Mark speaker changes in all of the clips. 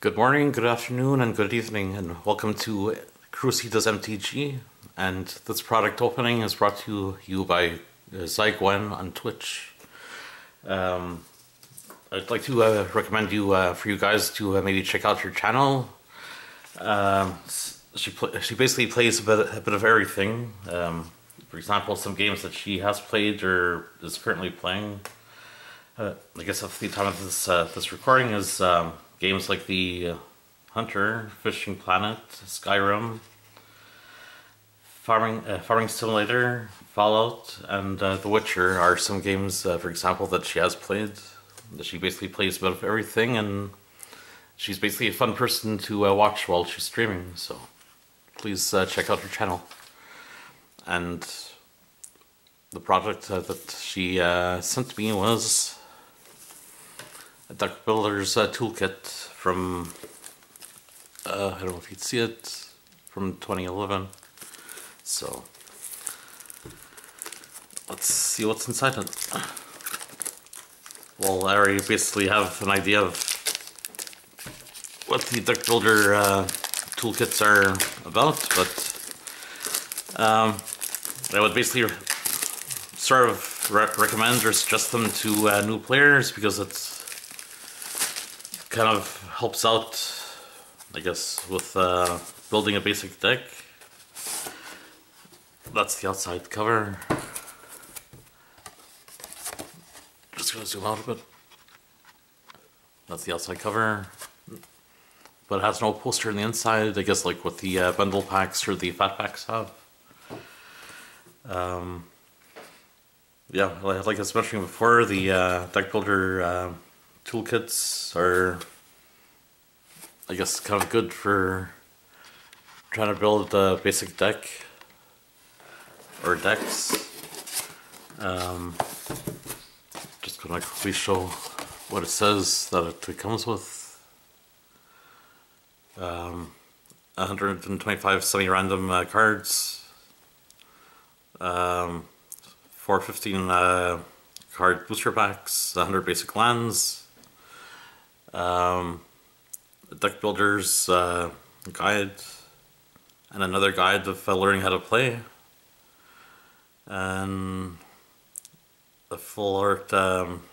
Speaker 1: Good morning, good afternoon, and good evening, and welcome to Crucida's MTG. And this product opening is brought to you by Xeygwyn on Twitch. I'd like to recommend for you guys to maybe check out her channel. She basically plays a bit of everything. For example, some games that she has played or is currently playing. I guess at the time of this recording is games like the Hunter, Fishing Planet, Skyrim, Farming Simulator, Fallout, and The Witcher are some games, for example, that she has played. She basically plays a bit of everything, and she's basically a fun person to watch while she's streaming, so please check out her channel. And the product that she sent me was a deck builder's toolkit from, I don't know if you'd see it, from 2011. So, let's see what's inside it. Well, I already basically have an idea of what the deck builder toolkits are about, but I would basically sort of recommend or suggest them to new players because it's kind of helps out, I guess, with building a basic deck. That's the outside cover. Just gonna zoom out a bit. That's the outside cover, but it has no poster on the inside, I guess, like what the bundle packs or the fat packs have. Yeah, like I was mentioning before, the deck builder toolkits are, I guess, kind of good for trying to build a basic deck or decks. Just gonna quickly show what it says that it comes with. 125 semi-random cards, 415 card booster packs, 100 basic lands, deck builder's guide, and another guide of learning how to play, and a full art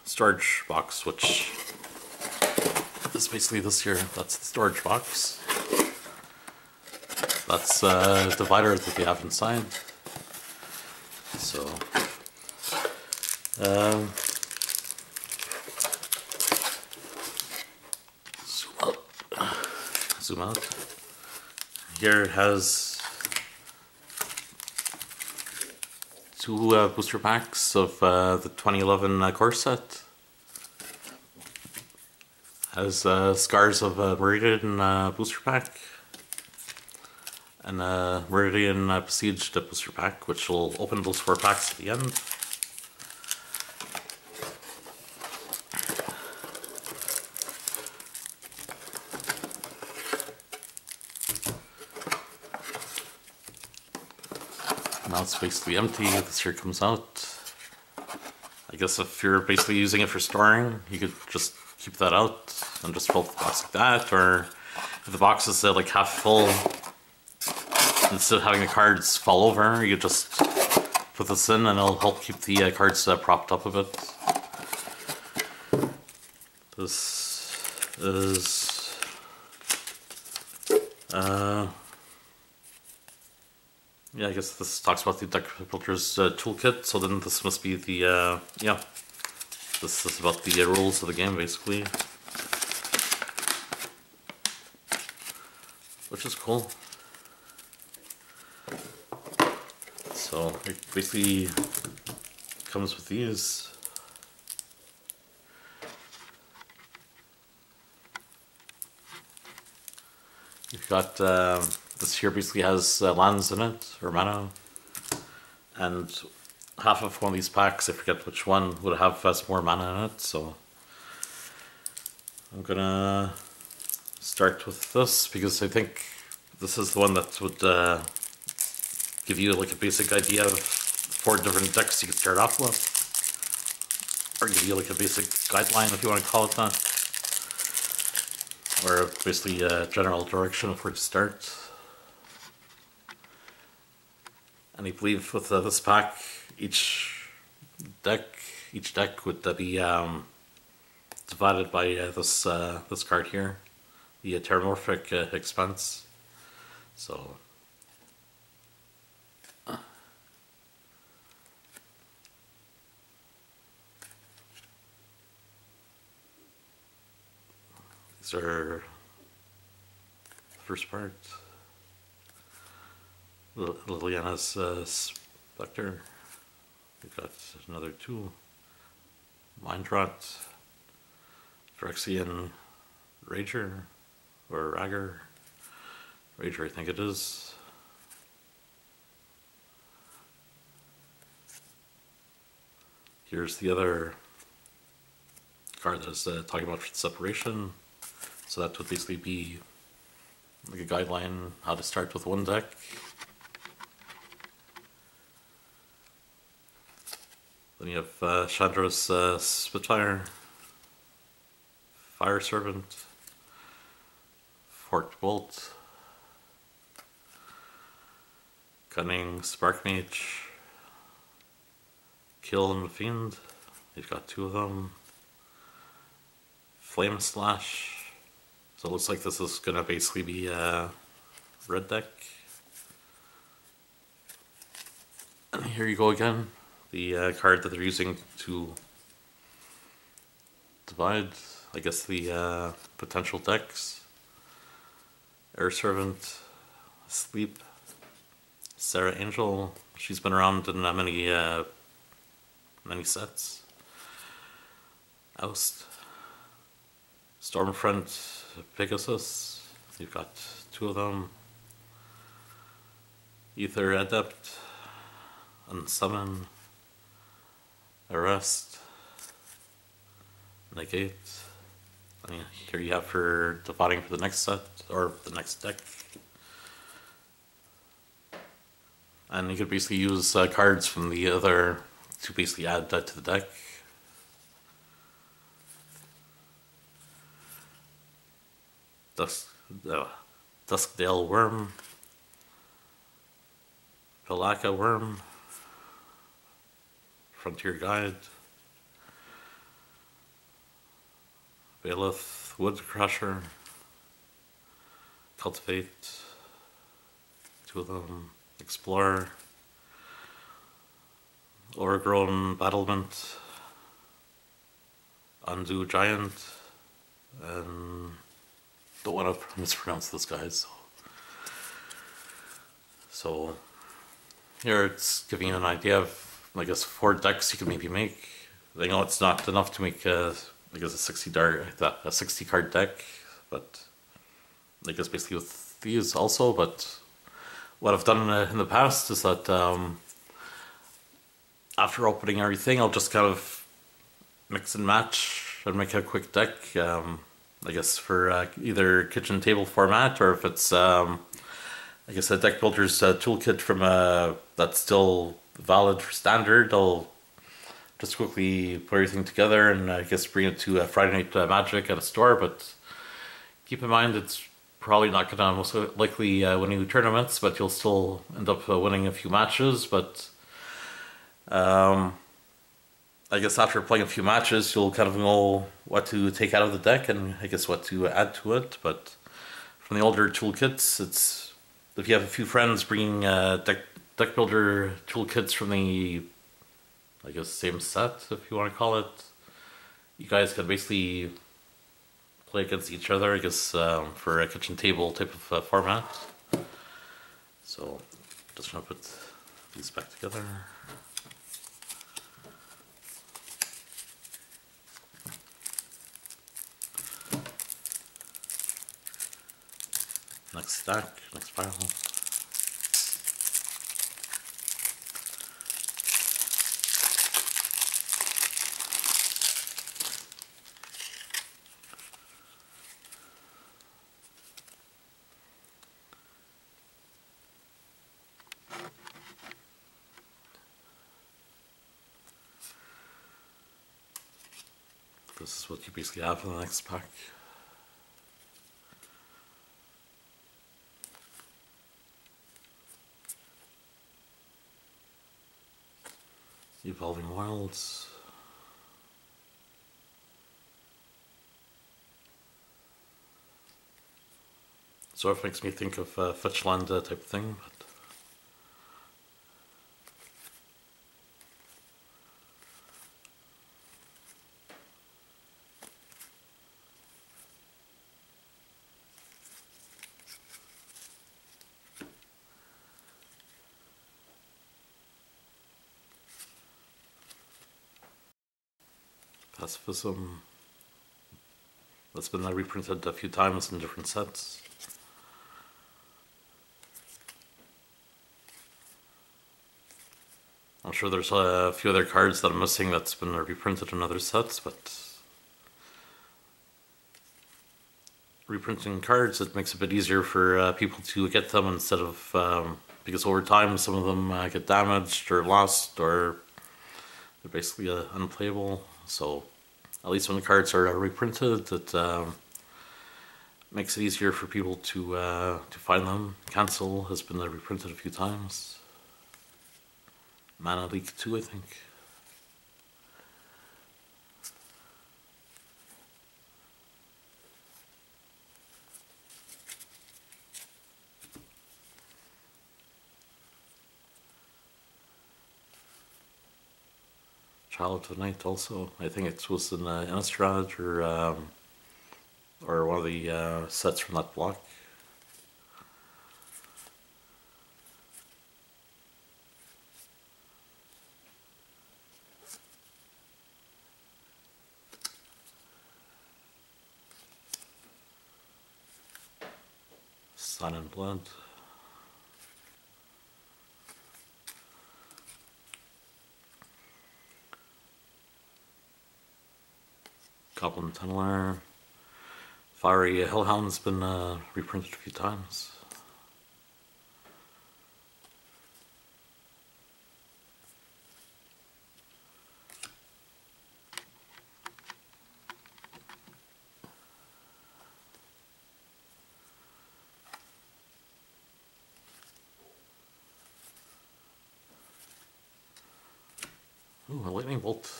Speaker 1: storage box, which is basically this here. That's the storage box. That's a divider that they have inside. So zoom out. Here it has two booster packs of the 2011 core set. Has Scars of Meridian booster pack and Meridian Besieged booster pack, which will open those 4 packs at the end. Now it's basically empty. This here comes out. I guess if you're basically using it for storing, you could just keep that out and just fill the box like that, or if the box is like half full, instead of having the cards fall over, you could just put this in and it'll help keep the cards propped up a bit. This is yeah, I guess this talks about the deck builder's toolkit, so then this must be the, yeah, this is about the rules of the game, basically. Which is cool. So, it basically comes with these. You've got, this here basically has lands in it, or mana, and half of one of these packs, I forget which one, would have some more mana in it, so I'm gonna start with this because I think this is the one that would give you like a basic idea of 4 different decks you could start off with, or give you like a basic guideline if you want to call it that. or basically a general direction of where to start. And I believe with this pack, each deck would be divided by this card here, the Terramorphic Expanse. So these are the first part. Liliana's Spectre. We've got another two. Mind Rot. Phyrexian Rager. Or Ragger. Rager, I think it is. Here's the other card that is talking about separation. So that would basically be like a guideline how to start with one deck. Then you have Chandra's Spitfire, Fire Servant, Forked Bolt, Cunning Spark Mage, Kill and Fiend. You've got two of them. Flame Slash. So it looks like this is gonna basically be a red deck. And here you go again. The card that they're using to divide, I guess, the potential decks. Air Servant, Sleep, Sarah Angel. She's been around in many sets. Oust, Stormfront, Pegasus. You've got two of them. Ether Adept, Unsummon, Arrest, Negate. And here you have for dividing for the next set, or the next deck. And you could basically use cards from the other to basically add that to the deck. Duskdale Worm, Pelaka Worm, Frontier Guide, Bailiff Wood Crusher, Cultivate, two of them, Explorer, Overgrown Battlement, Undo Giant, and don't want to mispronounce this, guys. So here it's giving you an idea of, I guess, 4 decks you can maybe make. I know it's not enough to make I guess a 60 card deck, but I guess basically with these also. But what I've done in the past is that after opening everything, I'll just kind of mix and match and make a quick deck. I guess for either kitchen table format, or if it's I guess a deck builder's toolkit from that's still valid for standard, I'll just quickly put everything together and I guess bring it to Friday Night Magic at a store. But keep in mind, it's probably not going to most likely win any tournaments, but you'll still end up winning a few matches. But I guess after playing a few matches, you'll kind of know what to take out of the deck and I guess what to add to it. But from the older toolkits, it's if you have a few friends bringing deck builder toolkits from the, I guess, same set, if you want to call it, you guys can basically play against each other, I guess, for a kitchen table type of format. So just want to put these back together. Next stack, next pile. This is what you basically have in the next pack. Evolving Wilds. Sort of makes me think of Fetchland type thing, but Pacifism. That's been reprinted a few times in different sets. I'm sure there's a few other cards that I'm missing that's been reprinted in other sets, but reprinting cards, it makes it a bit easier for people to get them instead of, because over time some of them get damaged or lost or they're basically unplayable. So at least when the cards are reprinted, it makes it easier for people to find them. Cancel has been reprinted a few times. Mana Leak 2, I think. Child of the Night also. I think it was in Innistrad or one of the sets from that block. Sun and Blood. Goblin Tunneler. Fiery Hellhound's been reprinted a few times. Ooh, a Lightning Bolt.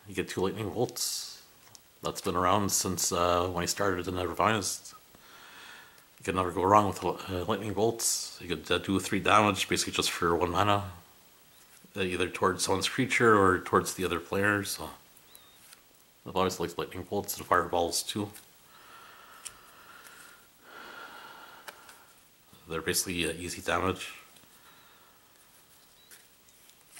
Speaker 1: You get 2 Lightning Bolts. That's been around since when he started in the Revised. You can never go wrong with Lightning Bolts. You could do 3 damage basically just for 1 mana. Either towards someone's creature or towards the other player, so I've always liked Lightning Bolts and Fireballs too. They're basically easy damage.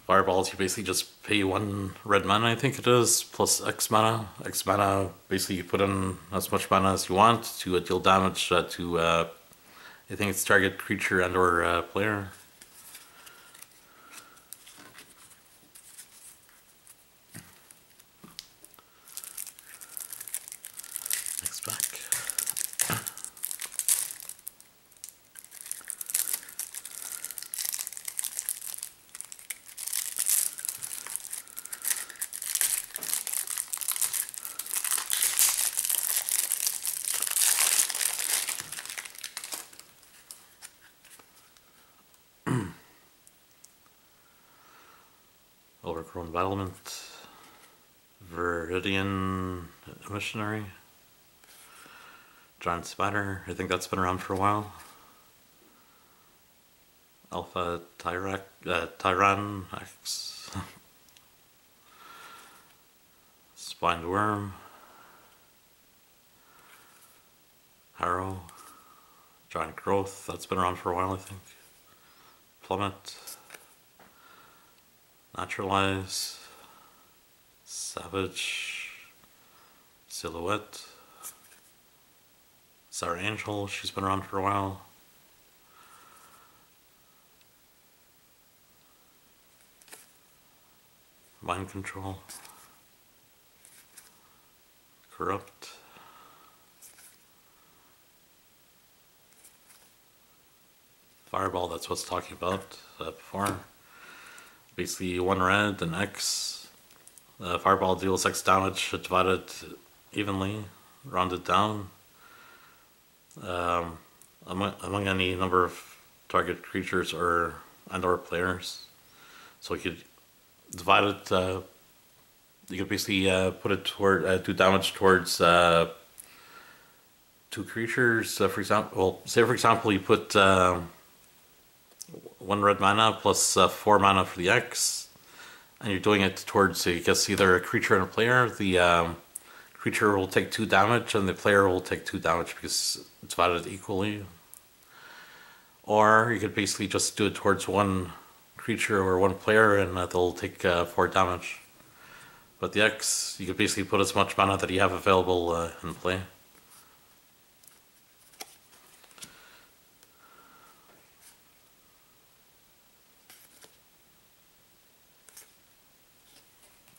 Speaker 1: Fireballs, you basically just pay 1 red mana, I think it is, plus X mana. X mana, basically you put in as much mana as you want to deal damage to, I think it's target creature and or player. Next back. Overgrown Battlement, Viridian Missionary, Giant Spider, I think that's been around for a while. Alpha Tyran X, Spined Worm, Harrow, Giant Growth, that's been around for a while I think. Plummet, Naturalize, Savage, Silhouette, Sarah Angel, she's been around for a while. Mind Control, Corrupt, Fireball, that's what I was talking about before. Basically 1 red and X. Fireball deals X damage divided evenly, rounded down. Among any number of target creatures or players. So you could divide it. You could basically put it toward do damage towards two creatures. For example, well, say for example you put 1 red mana plus 4 mana for the X, and you're doing it towards, I guess, either a creature and a player. The creature will take 2 damage, and the player will take 2 damage because it's divided equally. Or you could basically just do it towards one creature or one player, and they'll take 4 damage. But the X, you could basically put as much mana that you have available in play.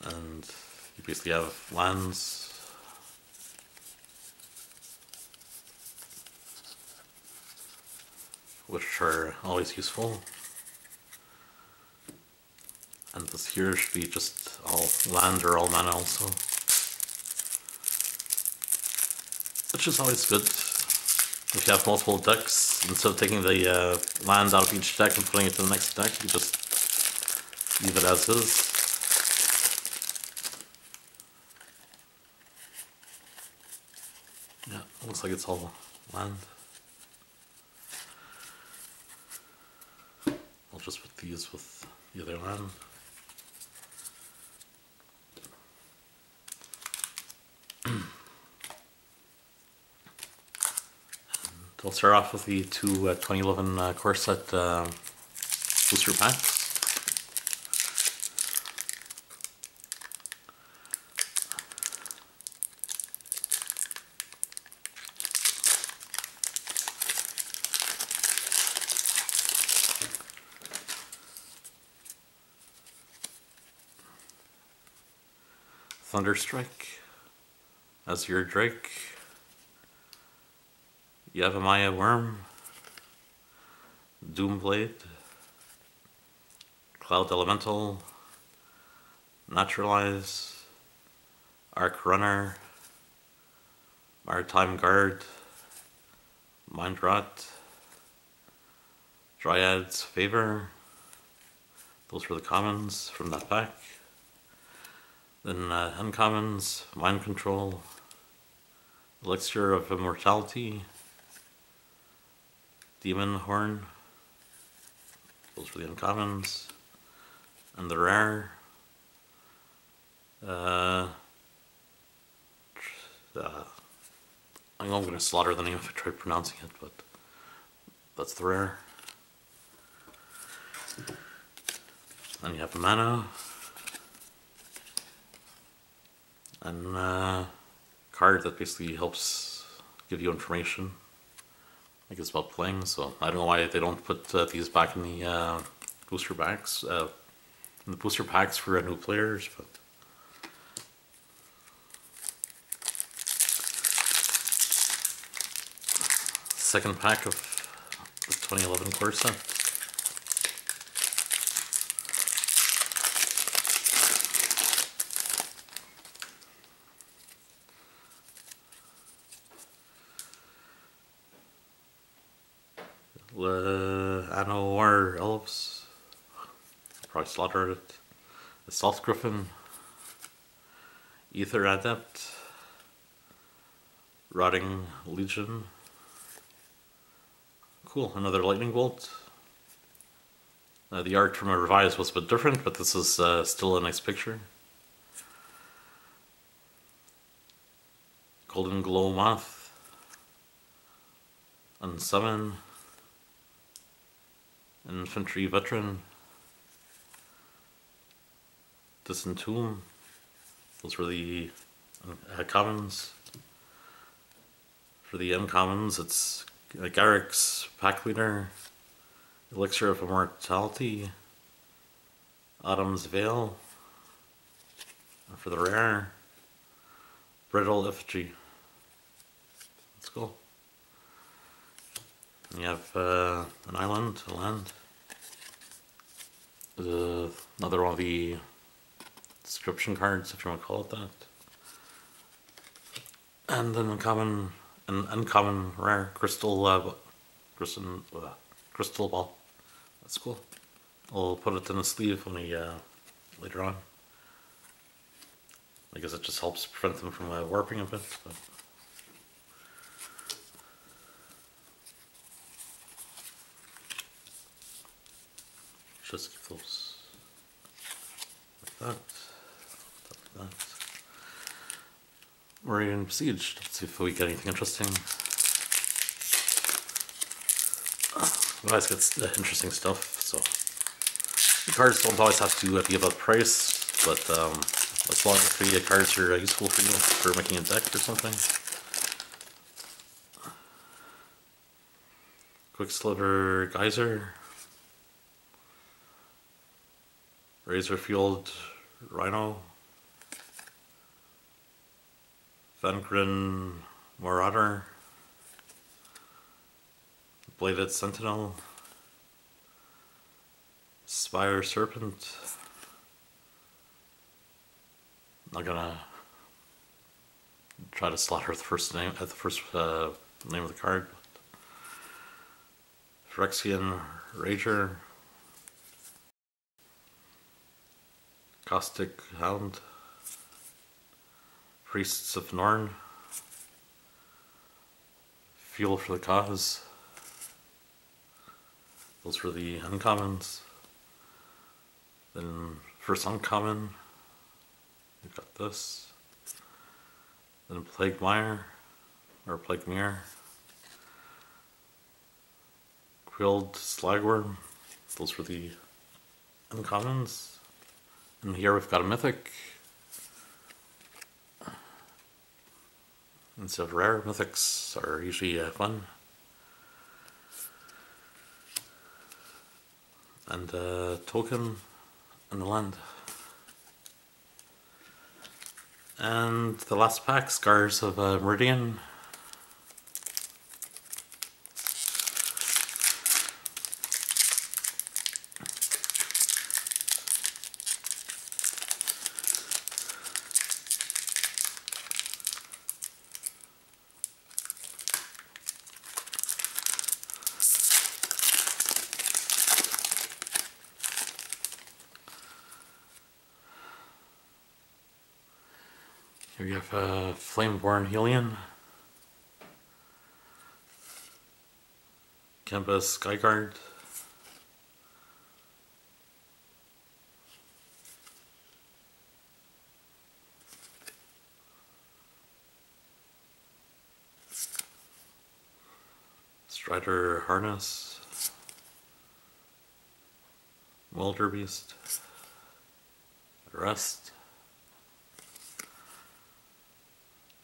Speaker 1: And you basically have lands. Which are always useful. And this here should be just all land or all mana also. Which is always good. If you have multiple decks, instead of taking the land out of each deck and putting it to the next deck, you just leave it as is. Yeah, it looks like it's all land. I'll just put these with the other land. I'll start off with the two 2011 core set booster packs. Thunderstrike as your Drake. Yavimaya Worm, Doomblade, Cloud Elemental, Naturalize, Arc Runner, Maritime Guard, Mind Rot, Dryad's Favor. Those were the commons from that pack. Then uncommons, Mind Control, Elixir of Immortality, Demon Horn. Those were the uncommons. And the rare. I know I'm going to slaughter the name if I try pronouncing it, but that's the rare. Then you have a mana. And a card that basically helps give you information. I think it's about playing, so I don't know why they don't put these back in the booster packs, for new players, but second pack of the 2011 core set. Anowar Elves, probably slaughtered it. Assault Griffin, Ether Adept, Rotting Legion. Cool, another Lightning Bolt. The art from a revised was a bit different, but this is still a nice picture. Golden Glow Moth, Unsummon, Infantry Veteran, Disentomb. Those were the commons. For the uncommons, it's Garrick's Pack Leader, Elixir of Immortality, Autumn's Veil. And for the rare, Brittle Effigy. Let's go. And you have an island, a land. Another one of the description cards, if you want to call it that. And an uncommon rare crystal crystal ball. That's cool. I'll put it in the sleeve when we later on. I guess it just helps prevent them from warping a bit. But. Just keep those like that, like that. We're in Siege. Let's see if we get anything interesting. We always get interesting stuff, so the cards don't always have to be about price, but as long as the cards are useful for you for making a deck or something. Quicksilver Geyser, Razorfield Rhino, Vengrin Marauder, Bladed Sentinel, Spire Serpent. I'm not gonna try to slaughter the first name at the first name of the card. Phyrexian Rager, Caustic Hound, Priests of Norn, Fuel for the Cause. Those were the uncommons. Then first uncommon, we've got this. Then Plague Mire, or Plague Mirror. Quilled Slagworm. Those were the uncommons. And here we've got a mythic. Instead of rare, mythics are usually fun. And token and the land. And the last pack, Scars of Meridian. Here you have Flameborn Helion, Canvas Skyguard, Strider Harness, Wildebeest, Arrest,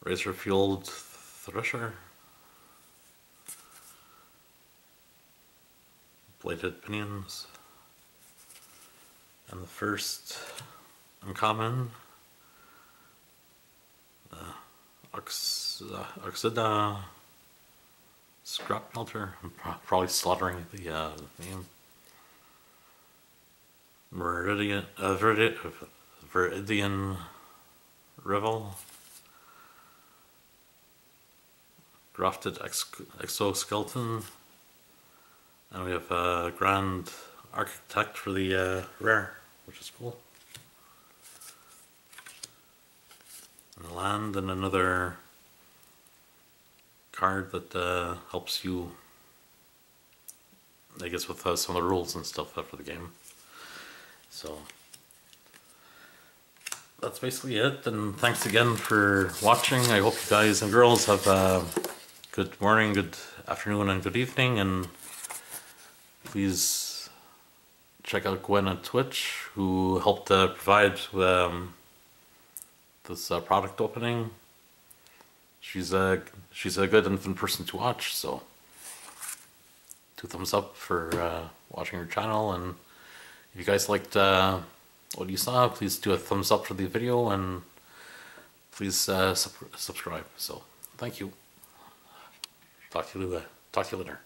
Speaker 1: Razorfield Thresher, Bladed Pinions, and the first uncommon, Oxida Scrap Melter. I'm probably slaughtering the name. Viridian Revel, Grafted Exoskeleton, and we have a Grand Architect for the rare, which is cool. And land, and another card that helps you, I guess, with some of the rules and stuff for the game. So that's basically it, and thanks again for watching. I hope you guys and girls have a good morning, good afternoon, and good evening, and please check out Gwen on Twitch, who helped provide this product opening. She's a good and fun person to watch, so 2 thumbs up for watching her channel. And if you guys liked what you saw, please do a thumbs up for the video, and please subscribe. So thank you. Talk to you later.